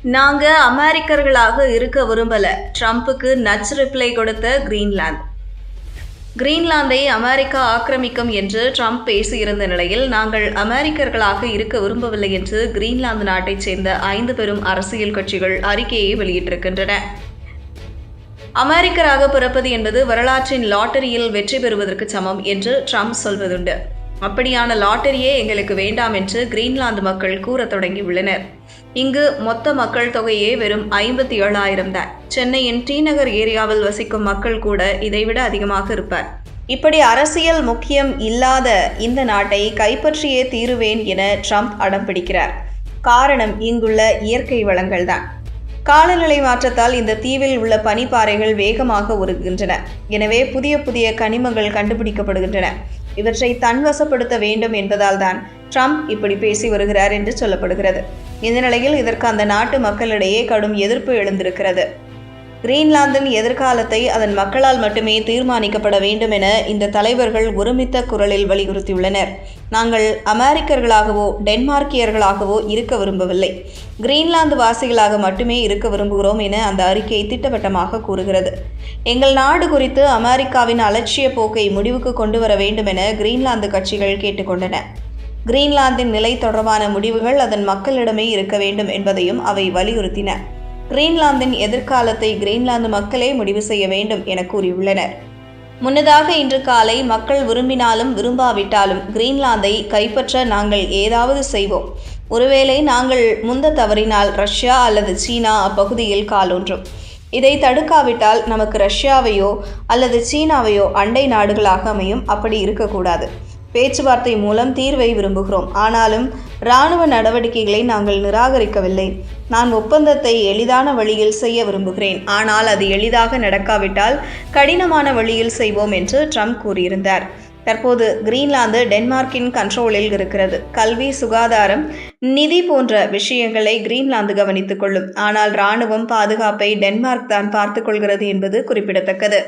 நாங்க அமெரிக்கர்களாக இருக்க விரும்பல. ட்ரம்புக்கு நச்சு ரிப்ளை கொடுத்த கிரீன்லாந்து. கிரீன்லாந்தை அமெரிக்கா ஆக்கிரமிக்கும் என்று ட்ரம்ப் பேசியிருந்த நிலையில், நாங்கள் அமெரிக்கர்களாக இருக்க விரும்பவில்லை என்று கிரீன்லாந்து நாட்டைச் சேர்ந்த 5 பெரும் அரசியல் கட்சிகள் அறிக்கையை வெளியிட்டிருக்கின்றன. அமெரிக்கராக பிறப்பது என்பது வரலாற்றின் லாட்டரியில் வெற்றி பெறுவதற்கு சமம் என்று ட்ரம்ப் சொல்வதுண்டு. அப்படியான லாட்டரியே எங்களுக்கு வேண்டாம் என்று கிரீன்லாந்து மக்கள் கூறத் தொடங்கியுள்ளனர். இங்கு மொத்த மக்கள் தொகையே வெறும் 57,000 தான். சென்னையின் டி நகர் ஏரியாவில் வசிக்கும் மக்கள் கூட இதைவிட அதிகமாக இருப்பார். இப்படி அரசியல் முக்கியம் இல்லாத இந்த நாட்டை கைப்பற்றியே தீருவேன் என ட்ரம்ப் அடம் பிடிக்கிறார். காரணம் இங்குள்ள இயற்கை வளங்கள் தான். காலநிலை மாற்றத்தால் இந்த தீவில் உள்ள பனிப்பாறைகள் வேகமாக உருகுகின்றன. எனவே புதிய புதிய கனிமங்கள் கண்டுபிடிக்கப்படுகின்றன. இவற்றை தன்வசப்படுத்த வேண்டும் என்பதால் தான் ட்ரம்ப் இப்படி பேசி வருகிறார் என்று சொல்லப்படுகிறது. இந்த நிலையில் இதற்கு அந்த நாட்டு மக்களிடையே கடும் எதிர்ப்பு எழுந்திருக்கிறது. கிரீன்லாந்தின் எதிர்காலத்தை அதன் மக்களால் மட்டுமே தீர்மானிக்கப்பட வேண்டும் என இந்த தலைவர்கள் ஒருமித்த குரலில் வலியுறுத்தியுள்ளனர். நாங்கள் அமெரிக்கர்களாகவோ டென்மார்க்கியர்களாகவோ இருக்க விரும்பவில்லை, கிரீன்லாந்து வாசிகளாக மட்டுமே இருக்க விரும்புகிறோம் என அந்த அறிக்கை திட்டவட்டமாக கூறுகிறது. எங்கள் நாடு குறித்து அமெரிக்காவின் அலட்சிய போக்கை முடிவுக்கு கொண்டு வர வேண்டும் என கிரீன்லாந்து கட்சிகள் கேட்டுக்கொண்டன. கிரீன்லாந்தின் நிலை தொடர்பான முடிவுகள் அதன் மக்களிடமே இருக்க வேண்டும் என்பதையும் அவை வலியுறுத்தின. கிரீன்லாந்தின் எதிர்காலத்தை கிரீன்லாந்து மக்களே முடிவு செய்ய வேண்டும் என கூறியுள்ளனர். முன்னதாக இன்று காலை மக்கள் விரும்பினாலும் விரும்பாவிட்டாலும் கிரீன்லாந்தை கைப்பற்ற நாங்கள் ஏதாவது செய்வோம். ஒருவேளை நாங்கள் முந்த தவறினால் ரஷ்யா அல்லது சீனா அப்பகுதியில் காலூன்றும். இதை தடுக்காவிட்டால் நமக்கு ரஷ்யாவையோ அல்லது சீனாவையோ அண்டை நாடுகளாக அமையும். அப்படி இருக்கக்கூடாது. பேச்சுவார்த்தை மூலம் தீர்வை விரும்புகிறோம். ஆனாலும் இராணுவ நடவடிக்கைகளை நாங்கள் நிராகரிக்கவில்லை. நான் ஒப்பந்தத்தை எளிதான வழியில் செய்ய விரும்புகிறேன். ஆனால் அது எளிதாக நடக்காவிட்டால் கடினமான வழியில் செய்வோம் என்று ட்ரம்ப் கூறியிருந்தார். தற்போது கிரீன்லாந்து டென்மார்க்கின் கண்ட்ரோலில் இருக்கிறது. கல்வி, சுகாதாரம், நிதி போன்ற விஷயங்களை கிரீன்லாந்து கவனித்துக் கொள்ளும். ஆனால் இராணுவம், பாதுகாப்பை டென்மார்க் தான் பார்த்துக் கொள்கிறது என்பது குறிப்பிடத்தக்கது.